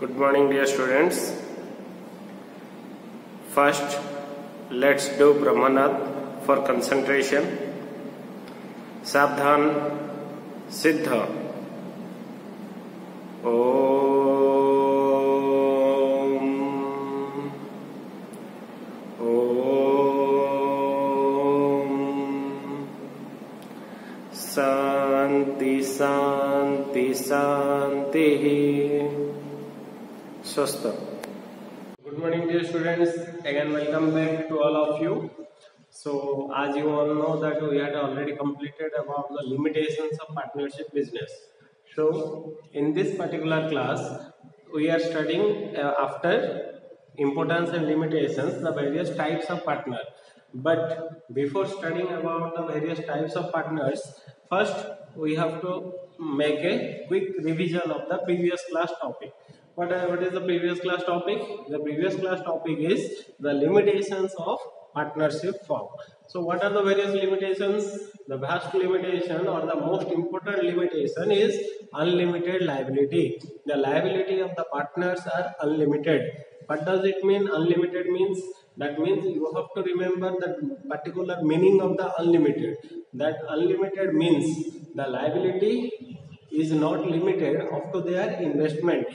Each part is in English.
Good morning, dear students. First, let's do Brahmanad for concentration. Sabdhan, Siddha. Om. Om. Santi, Santi, Santi. Swastha. Good morning, dear students. Again, welcome back to all of you. So, as you all know that we had already completed about the limitations of partnership business. So, in this particular class, we are studying after importance and limitations the various types of partner. But before studying about the various types of partners, first we have to make a quick revision of the previous class topic. What is the previous class topic? The previous class topic is the limitations of partnership form. So what are the various limitations? The vast limitation or the most important limitation is unlimited liability. The liability of the partners are unlimited. What does it mean? Unlimited means, that means you have to remember the particular meaning of the unlimited. That unlimited means the liability is not limited up to their investment.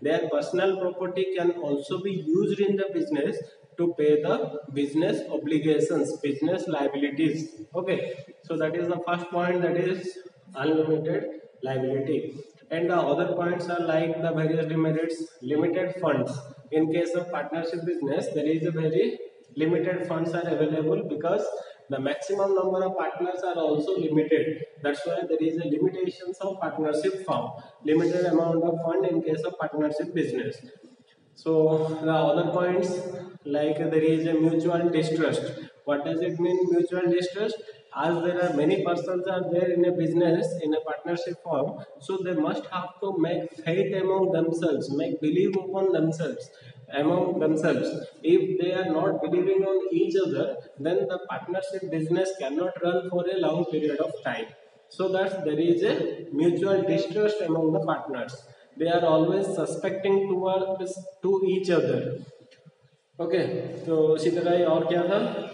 Their personal property can also be used in the business to pay the business obligations, business liabilities. Okay, so that is the first point, that is unlimited liability. And the other points are like the various demerits. Limited funds. In case of partnership business, there is a very limited funds are available because the maximum number of partners are also limited. That's why there is a limitations of partnership firm. Limited amount of fund in case of partnership business. So the other points like there is a mutual distrust. What does it mean, mutual distrust? As there are many persons are there in a business, in a partnership firm, so they must have to make faith among themselves, make believe upon themselves, among themselves. If they are not believing on each other, then the partnership business cannot run for a long period of time. So that there is a mutual distrust among the partners. They are always suspecting to each other. Okay, तो इसी तरह और क्या था?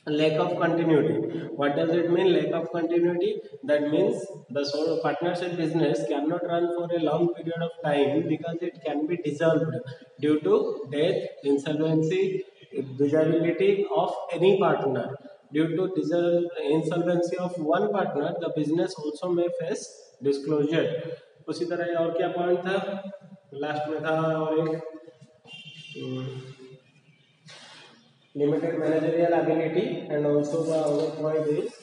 Lack of continuity. What does it mean, lack of continuity? That means the sort of partnership business cannot run for a long period of time because it can be dissolved due to death, insolvency, disability of any partner. Due to insolvency of one partner, the business also may face disclosure. उसी तरह और क्या point था? Last में था और एक limited managerial ability, and also the other point is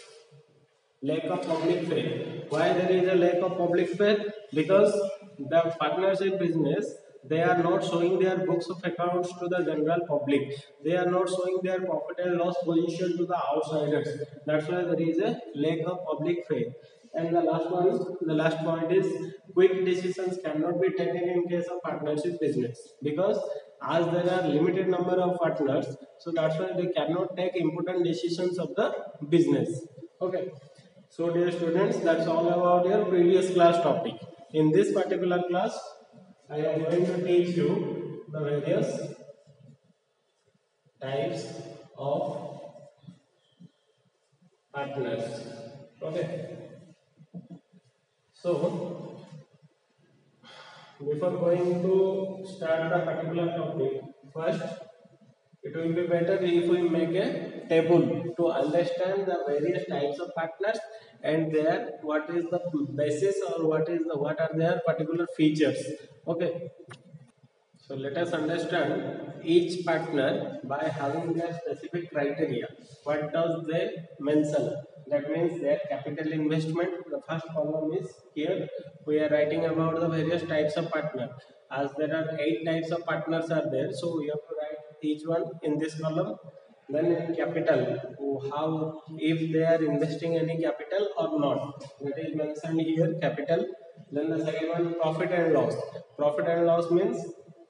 lack of public faith. Why there is a lack of public faith? Because the partnership business, they are not showing their books of accounts to the general public. They are not showing their profit and loss position to the outsiders. That's why there is a lack of public faith. And the last point is quick decisions cannot be taken in case of partnership business, because as there are limited number of partners, so that's why they cannot take important decisions of the business. Okay, so dear students, that's all about your previous class topic. In this particular class, I am going to teach you the various types of partners. Okay, so before going to start the particular topic, first it will be better if we make a table to understand the various types of partners and their what is the basis or what are their particular features. Okay, so let us understand each partner by having their specific criteria. What does they mention? That means their capital investment. The first column is here. We are writing about the various types of partner. As there are 8 types of partners are there, so we have to write each one in this column. Then in capital, how, if they are investing any capital or not, that is mentioned here, capital. Then the second one, profit and loss. Profit and loss means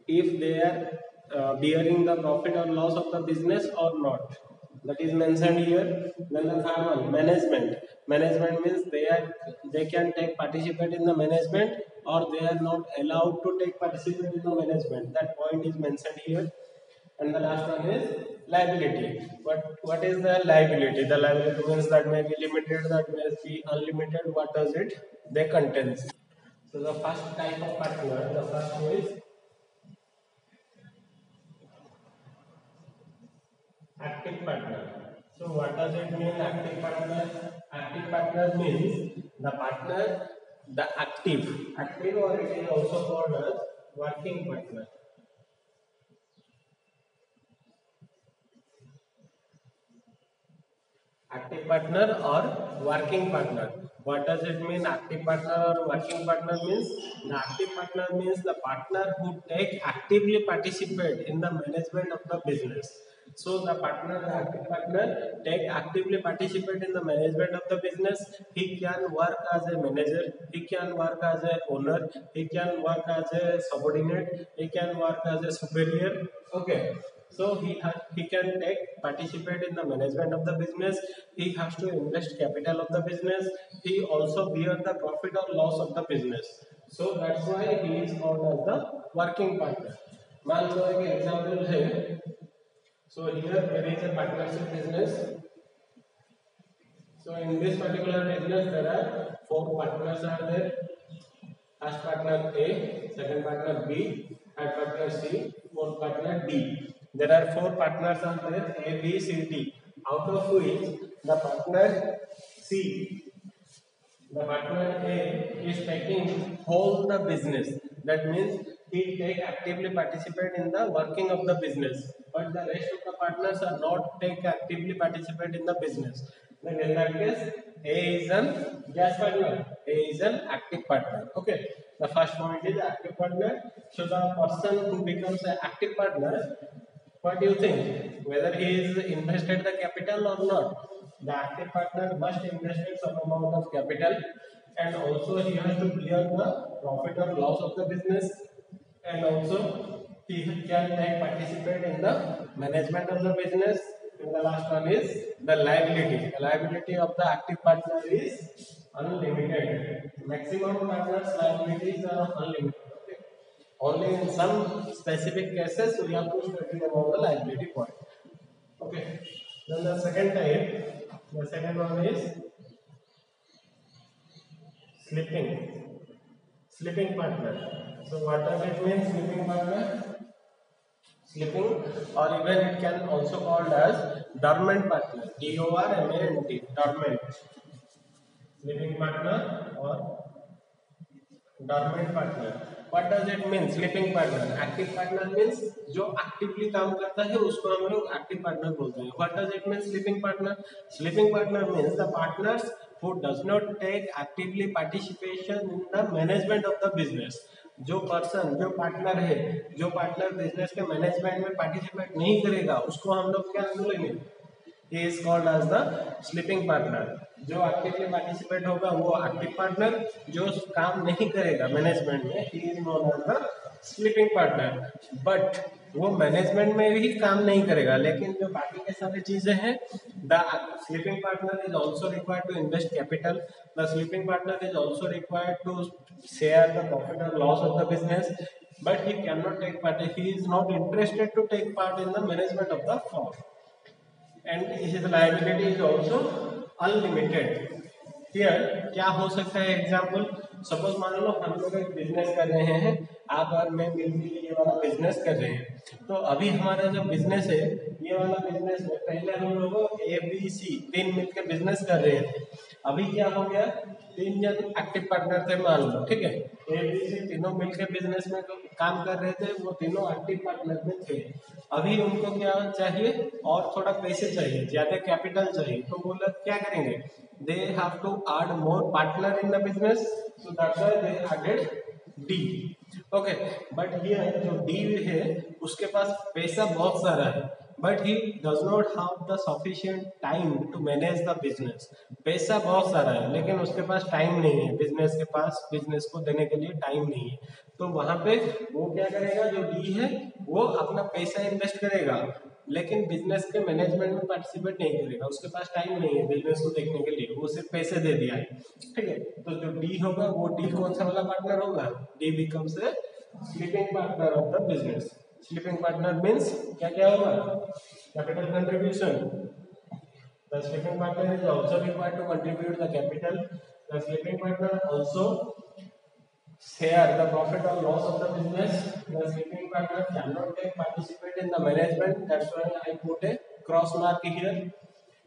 if they are bearing the profit or loss of the business or not, that is mentioned here. Then the third one, management. Management means they can take participate in the management or they are not allowed to take participate in the management. That point is mentioned here. And the last one is liability. What is the liability? The liability means that may be limited, that may be unlimited. What does it they contains? So the first type of partner, the first one is active partner. So what does it mean, active partner? Active partner means the partner, the active, or it is also called as working partner. Active partner or working partner. What does it mean, active partner or working partner means? The active partner means the partner who take actively participate in the management of the business. So the partner, the active partner take actively participate in the management of the business. He can work as a manager, he can work as a owner, he can work as a subordinate, he can work as a superior. Okay. So he can take participate in the management of the business. He has to invest capital of the business. He also bear the profit or loss of the business. So that's why he is called as the working partner. मान लो एक example है. So here there is a partnership business. So in this particular business there are 4 partners are there. First partner A, second partner B, third partner C, fourth partner D. There are 4 partners are there, A, B, C, D. Out of which the partner C, the partner A is taking whole the business. That means he take actively participate in the working of the business. But the rest of the partners are not take actively participate in the business. Then in that case, A is an gas partner. A is an active partner. Okay. The first point is active partner. So the person who becomes an active partner, what do you think? Whether he is invested the capital or not? The active partner must invest some amount of capital, and also he has to bear the profit or loss of the business, and also he can take participate in the management of the business. And the last one is the liability. The liability of the active partner is unlimited. Maximum partners liabilities are unlimited. Okay. Only in some specific cases we have to study about the liability point. Okay. Then the second type, the second one is sleeping partner. So what does it mean, sleeping partner? Sleeping, or even it can also called as dormant partner. D-O-R-M-A-N-T, dormant. Sleeping partner or dormant partner. What does it mean, sleeping partner? Active partner means जो actively काम करता है उसको हम लोग active partner बोलते हैं. What does it mean, sleeping partner? Sleeping partner means the partners who does not take actively participation in the management of the business. जो पर्सन, जो पार्टनर है, जो पार्टनर बिजनेस के मैनेजमेंट में पार्टिसिपेट नहीं करेगा उसको हम लोग क्या बोलेंगे? He is called as the sleeping partner. जो एक्टिवली पार्टिसिपेट होगा वो एक्टिव पार्टनर, जो काम नहीं करेगा मैनेजमेंट में he is known as the sleeping partner. But वो मैनेजमेंट में भी काम नहीं करेगा, लेकिन जो बाकी के सारी चीजें हैं, the sleeping partner is also required to invest capital, the sleeping partner is also required to share the profit or loss of the business, but he cannot take part, he is not interested to take part in the management of the firm, and his liability is also unlimited. Here क्या हो सकता है example? Suppose मान लो हम लोग एक business कर रहे हैं, आप और मैं मिलकर ये वाला बिजनेस कर रहे हैं. तो अभी हमारा जो बिजनेस है, ये वाला बिजनेस में पहले हम लोग ABC 3 मिलकर बिजनेस कर रहे थे. अभी क्या हो गया, 3 जन एक्टिव पार्टनर थे मान लो, ठीक है. ABC तीनों मिलकर बिजनेस में काम कर रहे थे, वो तीनों एक्टिव पार्टनर में थे. अभी उनको क्या चाहिए, और थोड़ा पैसे चाहिए, ज्यादा कैपिटल चाहिए. तो वो लोग क्या करेंगे, they have to add more partner in the business, so that's why they added D. Okay, but here जो D है उसके पास पैसा बहुत सारा है, but he does not have the sufficient time to manage the business. पैसा बहुत सारा है लेकिन उसके पास टाइम नहीं है, बिजनेस के पास बिजनेस को देने के लिए टाइम नहीं है. तो वहां पे वो क्या करेगा, जो D है वो अपना पैसा इन्वेस्ट करेगा, लेकिन बिजनेस के मैनेजमेंट में पार्टिसिपेट नहीं करेगा, उसके पास टाइम नहीं है बिजनेस को देखने के लिए, वो सिर्फ पैसे दे दिया है, ठीक है। तो जो डी होगा वो डी कौन सा वाला पार्टनर होगा, D becomes a sleeping partner of the business. Sleeping partner means क्या क्या होगा, capital contribution. The sleeping partner is also required to contribute the capital. The sleeping partner also share the profit or loss of the business. The sleeping partner cannot take participate in the management. That's why I put a cross mark here.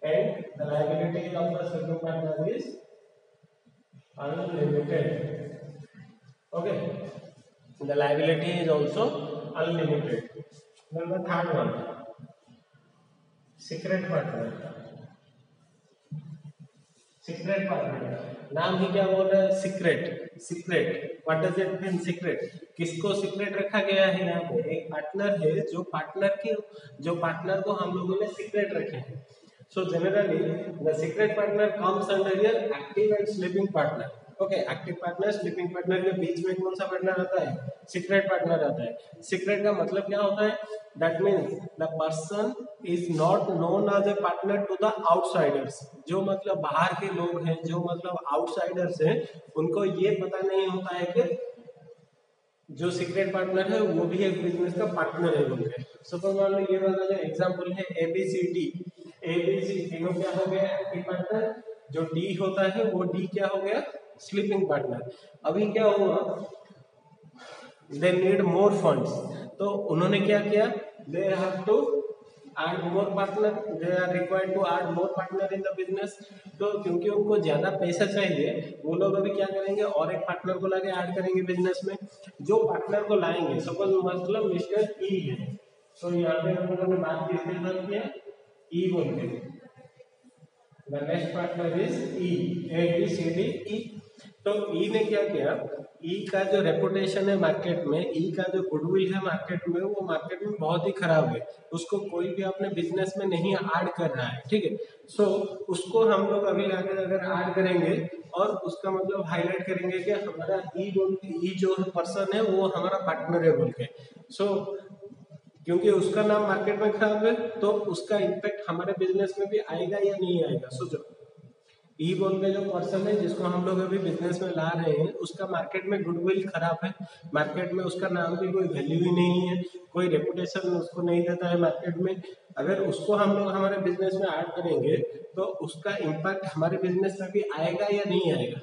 And the liability of the sleeping partner is unlimited. Okay. The liability is also unlimited. Then the third one, secret partner. Secret partner, नाम ही क्या बोल रहा है, secret. Secret what does it mean, secret किसको secret रखा गया है, यहाँ पे एक पार्टनर है जो पार्टनर को हम लोगों ने सीक्रेट रखे हैं। So generally the secret partner comes under your active and sleeping partner. Okay, active partner sleeping partner के बीच में कौन सा पार्टनर आता है, सीक्रेट पार्टनर आता है। सीक्रेट का मतलब क्या होता है, that means the person is not known as a partner to the outsiders. जो मतलब बाहर के लोग हैं, जो मतलब आउटसाइडर्स हैं, उनको ये पता नहीं होता है कि जो सीक्रेट पार्टनर है वो भी एक बिजनेस का पार्टनर है बोल के। सपोज मान लो ये वाला जो एग्जांपल है ABCD, ABC तीनों क्या हो गया, एक्टिव पार्टनर। जो डी होता है वो डी क्या हो गया, स्लीपिंग पार्टनर। अभी क्या हुआ, दे नीड मोर फंड्स, तो उन्होंने क्या किया, they have to add more partner, they are required to add more partner in the business। तो क्योंकि उनको ज्यादा पैसा चाहिए, वो लोग अभी क्या करेंगे, और एक पार्टनर को लाके ऐड करेंगे बिजनेस में। जो पार्टनर को लाएंगे, सपोज मतलब मिस्टर ई है, तो यहाँ पे हम लोगों ने बात किसके साथ किया, ई बोल के। The next partner is E, ABCD ई। तो ई ने क्या किया, ई का जो रेपुटेशन है मार्केट में, ई का जो गुडविल है मार्केट में, वो मार्केट में बहुत ही खराब है। उसको कोई भी अपने बिजनेस में नहीं ऐड कर रहा है, ठीक है। सो उसको हम लोग अभी लाकर अगर ऐड करेंगे और उसका मतलब हाईलाइट करेंगे कि हमारा ई जो पर्सन है वो हमारा पार्टनर है बोल के। सो क्योंकि उसका नाम मार्केट में खराब है, तो उसका इम्पैक्ट हमारे बिजनेस में भी आएगा या नहीं आएगा, सोचो। ई बोल के जो पर्सन है जिसको हम लोग अभी बिजनेस में ला रहे हैं, उसका मार्केट में गुडविल खराब है, मार्केट में उसका नाम की कोई वैल्यू ही नहीं है, कोई रेपुटेशन उसको नहीं देता है मार्केट में। अगर उसको हम लोग हमारे बिजनेस में ऐड करेंगे तो उसका इम्पैक्ट हमारे बिजनेस में भी आएगा या नहीं आएगा,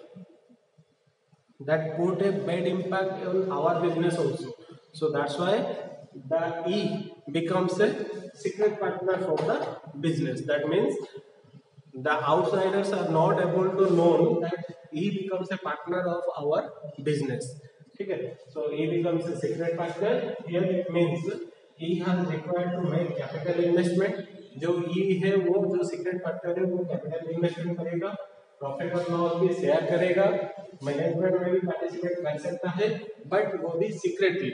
that put a bad impact on our business also. So that's why the E becomes a secret partner for the business. That means the outsiders are not able to know that E becomes a partner of our business. ठीक है, so E becomes a secret partner. Here it means E has required to make capital investment. जो E है वो जो secret partner है वो capital investment करेगा, profit or loss भी शेयर करेगा, मैनेजमेंट में भी पार्टिसिपेट कर सकता है, बट वो भी secretly.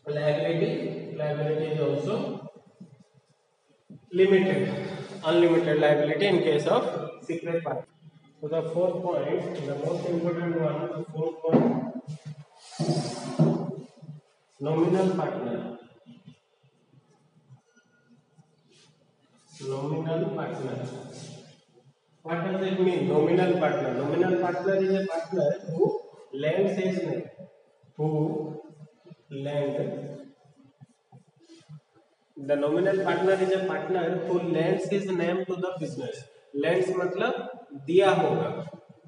Liability is also limited, unlimited liability in case of secret partner. So the fourth point, the most important one, the fourth point, nominal partner. Nominal partner. What does it mean? Nominal partner. Nominal partner is a partner who lends his name. The nominal partner is a partner who lends his name to the business. Lends मतलब दिया होगा,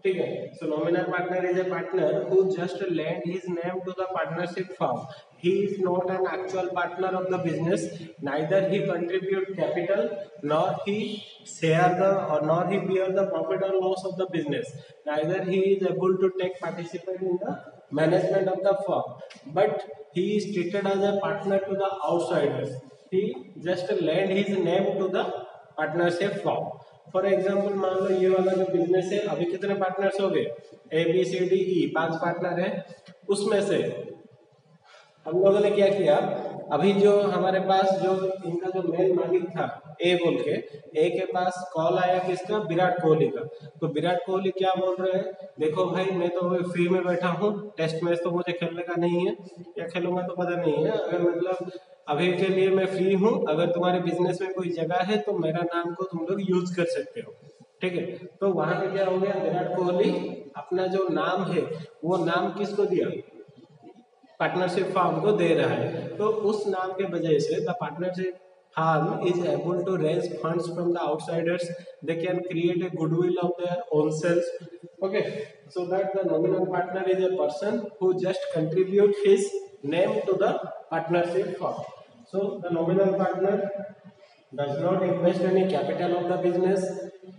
ठीक है। So nominal partner is a partner who just lend his name to the partnership firm. He is not an actual partner of the business. Neither he contribute capital, nor he bear the profit or loss of the business. Neither he is able to take participate in the management of the firm, but he is treated as a partner to the outsiders. He just lend his name to the partnership firm. For example मान लो ये वाला जो business है, अभी कितने partners हो गए, ABCDE 5 partner है। उसमें से हम लोगों ने क्या किया, अभी जो हमारे पास जो इनका जो मेन मालिक था ए बोल के, ए के पास कॉल आया किसका, विराट कोहली का। तो विराट कोहली क्या बोल रहे हैं, देखो भाई मैं तो फ्री में बैठा हूँ, टेस्ट मैच तो मुझे खेलने का नहीं है, या खेलूंगा तो पता नहीं है, अगर मतलब अभी के लिए मैं फ्री हूँ, अगर तुम्हारे बिजनेस में कोई जगह है तो मेरा नाम को तुम लोग यूज कर सकते हो, ठीक है। तो वहां पे क्या हो गया, विराट कोहली अपना जो नाम है वो नाम किसको दिया, पार्टनरशिप फार्म को दे रहा है। तो उस नाम के वजह से the partnership firm is able to raise funds from the outsiders. They can create a goodwill of their own selves. Okay, so that the nominal partner is a person who just contribute his name to the partnership firm. So the nominal partner does not invest any capital of the business.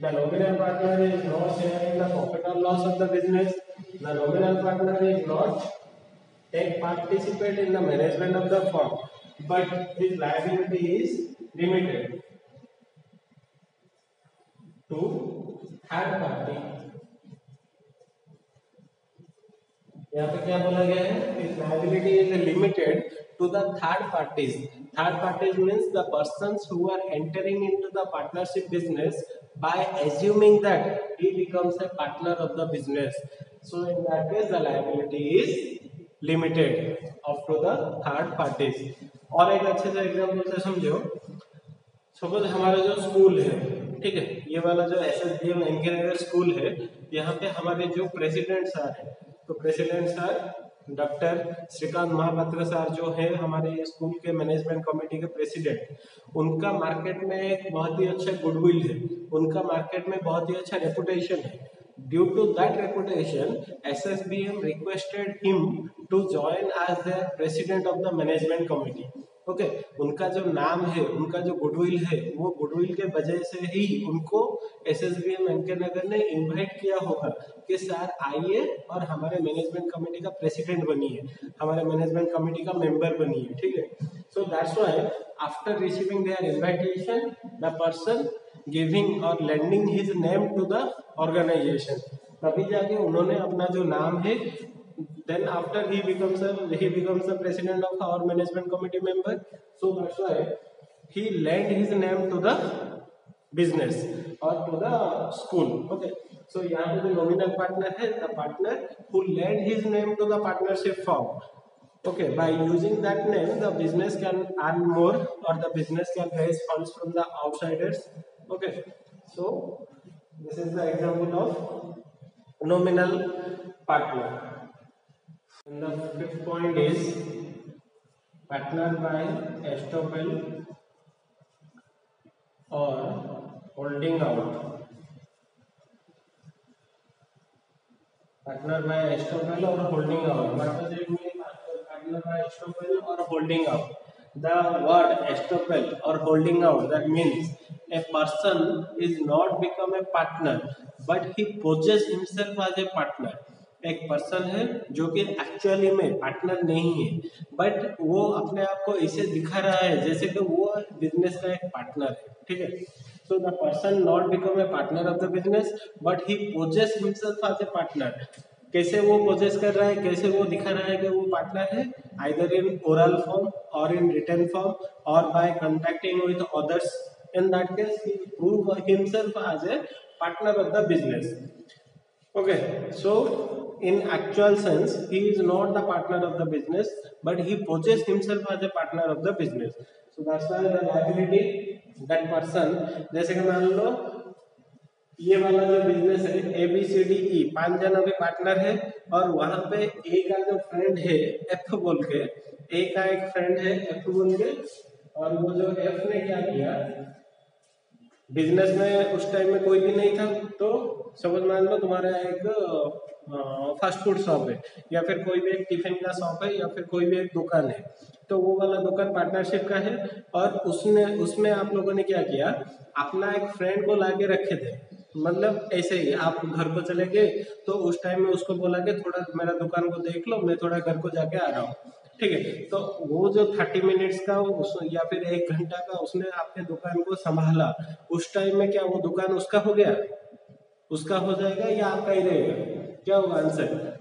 The nominal partner is not sharing the profit or loss of the business. The nominal partner is not participate in the management of the firm, but his liability is limited to third party. यहाँ पे क्या बोला गया है, his liability is limited to the third parties. Third parties means the persons who are entering into the partnership business by assuming that he becomes a partner of the business. So in that case the liability is limited up to the third parties. और एक अच्छे से example से समझो, suppose हमारा जो school है, ठीक है, ये वाला जो SSBM एनके नगर स्कूल है, यहाँ पे हमारे जो प्रेसिडेंट सर है, तो president sir doctor Shrikant Mahapatra sir जो है हमारे स्कूल के मैनेजमेंट कमेटी के प्रेसिडेंट, उनका मार्केट में एक बहुत ही अच्छा गुडविल है, उनका मार्केट में बहुत ही अच्छा रेपुटेशन है। Due to that reputation, SSBM requested him to join as the president of the management committee. Okay, उनका जो नाम है, उनका जो गुडविल है, वो गुडविल के वजह से ही उनको SSBM एनके नगर ने इनवाइट किया होगा कि सर आइए और हमारे मैनेजमेंट कमेटी का प्रेसिडेंट बनिए, हमारे मैनेजमेंट कमेटी का मेंबर बनिए, ठीक है। So that's why after receiving their invitation the person giving or lending his name to the organization, तभी जाके उन्होंने अपना जो नाम है, then after he becomes the president of our management committee member, so that's why he lent his name to the business or to the school. Okay, so यहाँ पे जो nominal partner है, the partner who lent his name to the partnership firm. Okay, by using that name the business can earn more or the business can raise funds from the outsiders. Okay, so this is the example of nominal partner. And the fifth point is partner by estoppel or holding out. Partner by estoppel or holding out. What does it mean? Partner by estoppel or holding out. The word estoppel or holding out, that means a person is not become a partner but he possesses himself as a partner. एक person है जो कि actually में partner नहीं है, but वो अपने आप को ऐसे दिखा रहा है जैसे कि वो बिजनेस का एक पार्टनर है, ठीक है। So the person not become a partner of the business but he poses himself as a partner. कैसे वो पोजेस कर रहा है, कैसे वो दिखा रहा है कि वो पार्टनर है, आइदर इन ओरल फॉर्म और इन रिटन फॉर्म और by contacting with others, in that case he prove himself as a partner of the business. Okay, so in actual sense he is not the partner of the business but he possesses himself as a partner of the business. So that's why the liability that person, जैसे कि मान लो ये वाला जो business है ABCDE, 5 जन अभी partner है और वहां पे ए का जो फ्रेंड है F बोल के, ए का एक फ्रेंड है F बोल के, और वो जो F ने क्या किया, बिजनेस में उस टाइम में कोई भी नहीं था, तो समझ मान लो तुम्हारा एक फास्ट फूड शॉप है या फिर कोई भी एक टिफिन का शॉप है या फिर कोई भी एक दुकान है, तो वो वाला दुकान पार्टनरशिप का है और उसमें आप लोगों ने क्या किया, अपना एक फ्रेंड को लाके रखे थे, मतलब ऐसे ही आप घर को चले गए तो उस टाइम में उसको बोला कि थोड़ा मेरा दुकान को देख लो, मैं थोड़ा घर को जाके आ रहा हूँ, ठीक है। तो वो जो 30 मिनट्स का या फिर 1 घंटा का उसने आपके दुकान को संभाला, उस टाइम में क्या वो दुकान उसका हो गया, उसका हो जाएगा या आपका ही रहेगा? क्या होगा आंसर?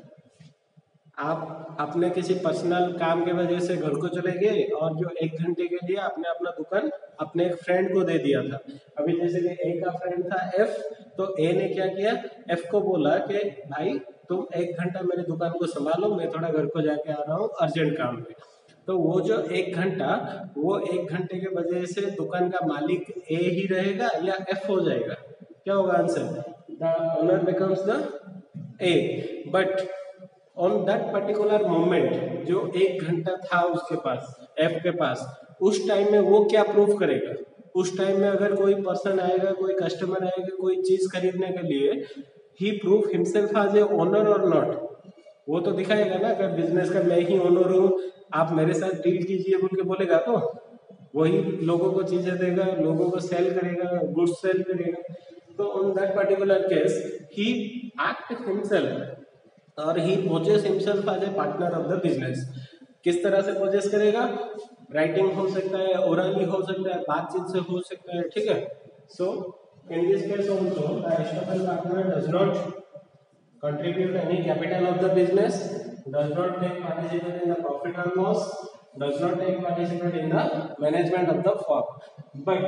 आप अपने किसी पर्सनल काम के वजह से घर को चले गए और जो 1 घंटे के लिए आपने अपना दुकान अपने एक फ्रेंड को दे दिया था। अभी जैसे कि ए का फ्रेंड था F, तो ए ने क्या किया, F को बोला कि भाई तुम 1 घंटा मेरी दुकान को संभालो, मैं थोड़ा घर को जाके आ रहा हूँ अर्जेंट काम में। तो वो जो 1 घंटा, वो 1 घंटे के वजह से दुकान का मालिक ए ही रहेगा या एफ हो जाएगा? क्या होगा answer? The owner becomes the A, but on that particular moment जो 1 घंटा था उसके पास, एफ के पास, उस टाइम में वो क्या प्रूफ करेगा? उस टाइम में अगर कोई पर्सन आएगा, कोई कस्टमर आएगा कोई चीज खरीदने के लिए, he proof himself as a owner or not? वो तो दिखाएगा ना कि बिजनेस का मैं ही ओनर हूँ, आप मेरे साथ डील कीजिए बोल के बोलेगा, तो वही लोगों को चीजें देगा, लोगों को सेल करेगा, गुड्स सेल करेगा। तो on that particular case he act himself or he poses himself as a partner of the business. किस तरह से पोजेस करेगा? राइटिंग हो सकता है, ओरली हो सकता है, बातचीत से हो सकता है, ठीक है। So in this case also the estoppel partner does not contribute any capital of the business, does not take participate in the profit or loss, does not take participate in the management of the firm, but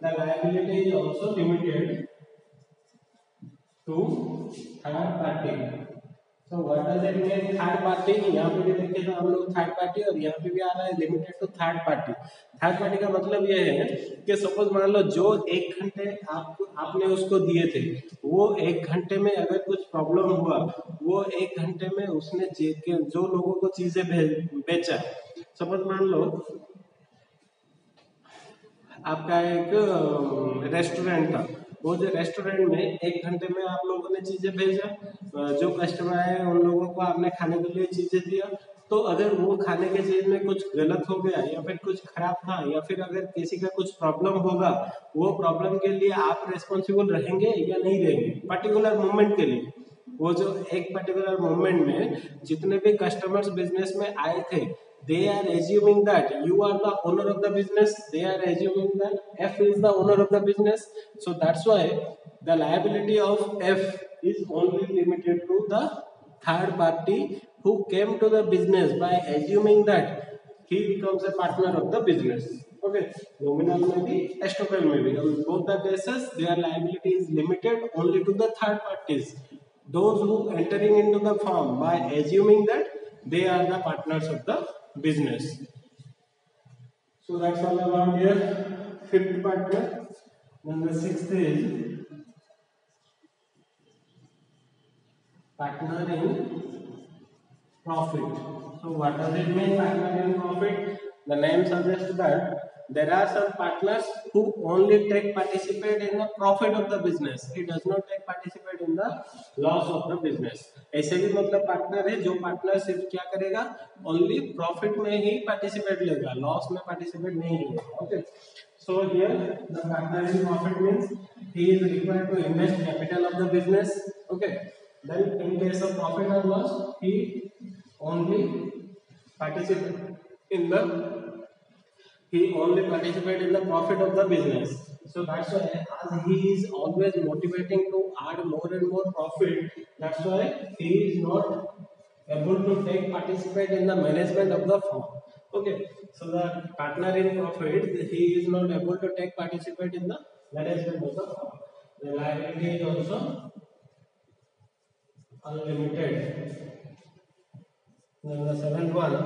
the liability is also limited to third party. So what does it mean third party? यहाँ पे भी देखें तो हम लोग third party, और यहाँ पे भी आ रहा है limited to third party. Third party का मतलब ये है कि सपोज मान लो जो 1 घंटे आपने उसको दिए थे, वो 1 घंटे में अगर कुछ प्रॉब्लम हुआ, वो 1 घंटे में उसने जो लोगों को चीजें बेचा, सपोज मान लो आपका एक रेस्टोरेंट था, वो जो रेस्टोरेंट में 1 घंटे में आप लोगों ने चीजें भेजा, जो कस्टमर आए उन लोगों को आपने खाने के लिए चीजें दिया, तो अगर वो खाने के चीज में कुछ गलत हो गया या फिर कुछ खराब था या फिर अगर किसी का कुछ प्रॉब्लम होगा, वो प्रॉब्लम के लिए आप रिस्पॉन्सिबल रहेंगे या नहीं रहेंगे पर्टिकुलर मोमेंट के लिए? वो जो एक पर्टिकुलर मोमेंट में जितने भी कस्टमर्स बिजनेस में आए थे, they are assuming that you are the owner of the business, they are assuming that F is the owner of the business, so that's why the liability of F is only limited to the third party who came to the business by assuming that he becomes a partner of the business. Okay, nominal में भी estoppel में भी, both the cases their liability is limited only to the third parties, those who entering into the firm by assuming that they are the partners of the business. So that's all about your fifth partner. Then the sixth is partner in profit. So what does it mean partner in profit? The name suggests that there are some partners who only take participate in the profit of the business. He does not take participate in the loss of the business. ऐसे भी मतलब partner है जो partner सिर्फ क्या करेगा, only profit में ही participate लेगा, लॉस में पार्टिसिपेट नहीं लेगा। Okay, so here the partner in profit means he is required to invest capital of the business. Okay, then in case of profit or loss he only participate in the profit of the business. So that's why as he is always motivating to add more and more profit, that's why he is not able to take participate in the management of the firm. Okay, so the partner in profit, he is not able to take participate in the management of the firm. The liability is also unlimited. Then the seventh one,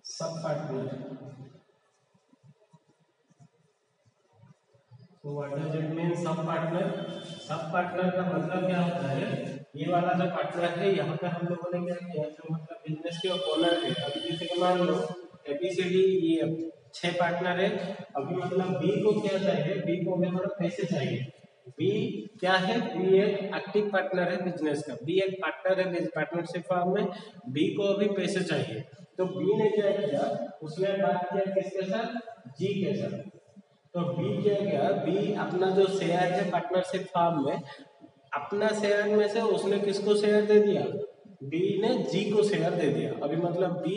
sub partner. तो what does it mean sub partner? Sub partner का मतलब क्या होता है, ये वाला जो partner है यहाँ पे हम लोगों ने क्या किया, जो मतलब बिजनेस के ओनर है, अभी जैसे कि मान लो एबीसीडी ये 6 पार्टनर है, अभी मतलब बी को क्या चाहिए, बी को हमें थोड़ा पैसे चाहिए। बी क्या है, बी एक एक्टिव पार्टनर है बिजनेस का, बी एक पार्टनर है पार्टनरशिप फर्म में, बी को अभी पैसे चाहिए। तो बी ने क्या किया, उसने बात किया किसके साथ, जी के साथ। तो बी क्या किया, बी अपना जो शेयर है पार्टनरशिप फर्म में, अपना शेयर में से उसने किसको शेयर दे दिया, बी ने जी को शेयर दे दिया। अभी मतलब बी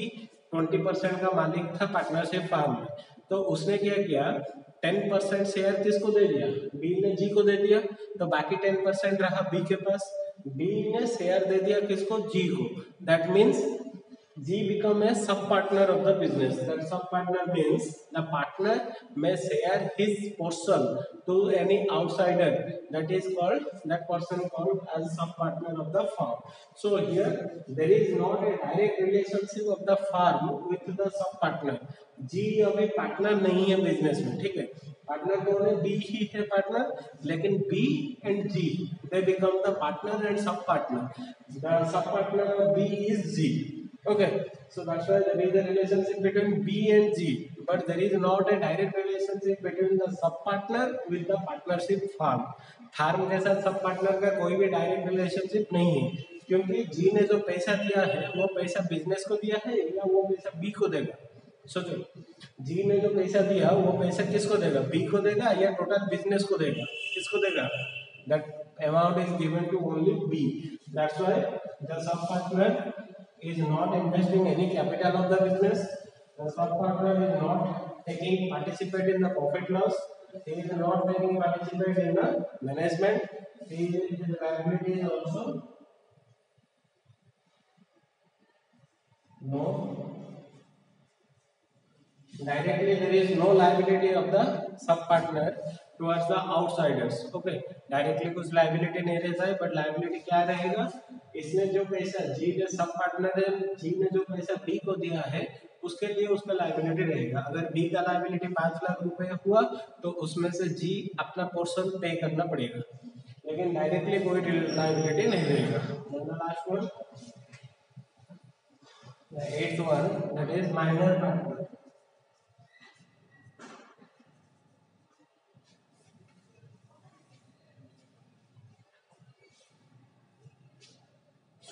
20% का मालिक था पार्टनरशिप फर्म में, तो उसने क्या किया 10% शेयर किसको दे दिया, बी ने जी को दे दिया, तो बाकी 10% रहा बी के पास। बी ने शेयर दे दिया किसको, जी को। That means G become a sub partner of the business. That sub partner means the partner may share his portion to any outsider. That is called, that person called as sub partner of the firm. So here there is not a direct relationship of the firm with the sub partner. G अभी partner नहीं है business में, ठीक है. Partner कौन है? B ही है partner, लेकिन B and G they become the partner and sub partner. The sub partner of B is G. Okay, so that's why there is a relationship between B and G, but there is not a direct relationship between the sub partner with the partnership firm. Firm के साथ sub partner का कोई भी direct relationship नहीं है, क्योंकि जी ने जो पैसा दिया है वो पैसा बिजनेस को दिया है या वो पैसा बी को देगा. सोचो, जी ने जो पैसा दिया वो पैसा किसको देगा? बी को देगा या टोटल बिजनेस को देगा? किसको देगा? That amount is given to only B. That's why the sub partner is not investing any capital of the business. The sub partner is not taking participate in the profit loss. He is not taking participate in the management. His liability is also no. Directly there is no liability of the sub partner towards the outsiders. Okay, directly कुछ liability नहीं रहता है, but liability क्या रहेगा? इसने जो पैसा, जी ने सब पार्टनर है, जी ने जो पैसा बी को दिया है उसके लिए उसका लाइबिलिटी रहेगा. अगर बी का लाइबिलिटी 5 लाख रुपए हुआ तो उसमें से जी अपना पोर्शन पे करना पड़ेगा, लेकिन डायरेक्टली कोई लाइबिलिटी नहीं रहेगा. Last one, the 8th one, that is minor partner.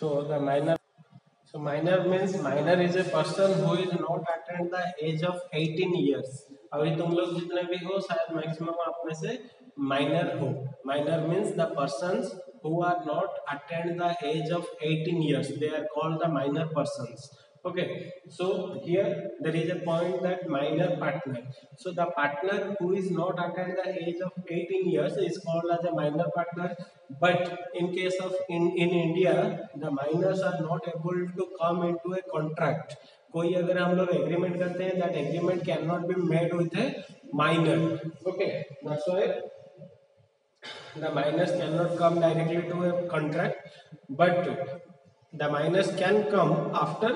So minor means minor is a person who is not attained the age of 18 years. अभी तुम लोग जितने भी हो शायद मैक्सिमम आप में से माइनर हो. Minor means the persons who are not attained the age of 18 years. They are called the minor persons. Okay, so here there is a point that minor partner. So the partner who is not attained the age of 18 years is called as a minor partner. But in case of in India, the minors are not able to come into a contract. कोई अगर हम लोग agreement करते हैं, that agreement cannot be made with a minor. Okay, that's why the minors cannot come directly to a contract, but the minors can come after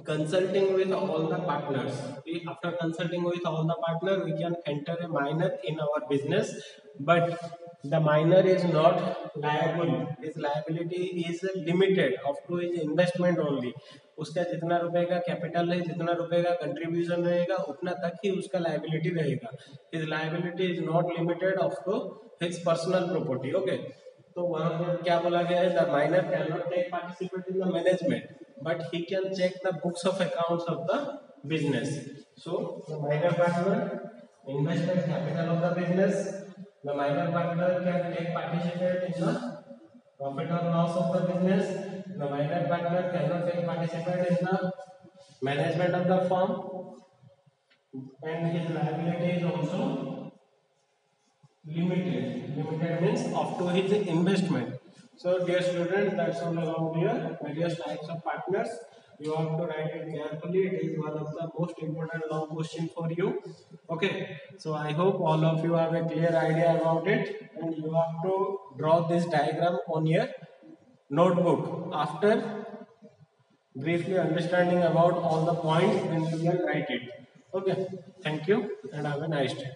consulting with all the partners. After consulting with all the partners, we can enter a minor in our business, but the minor is not liable. His liability is limited up to his investment only. उसका जितना रुपए का capital है, जितना रुपए का contribution रहेगा, उतना तक ही उसका लाइबिलिटी रहेगा. His liability is not limited up to his personal property. Okay, तो वहाँ पर क्या बोला गया है? The minor cannot take participate in the management, but he can check the books of accounts of the business. So the minor partner investment capital of the business. The minor partner can take participate in the profit or loss of the business. The minor partner cannot take participate in the management of the firm, and his liability is also limited. Limited means up to his investment. So dear students, that's all about here. Various types of partners. You have to write it carefully. It is one of the most important long question for you. Okay, so I hope all of you have a clear idea about it, and you have to draw this diagram on your notebook. After briefly understanding about all the points, then you can write it. Okay, thank you and have a nice day.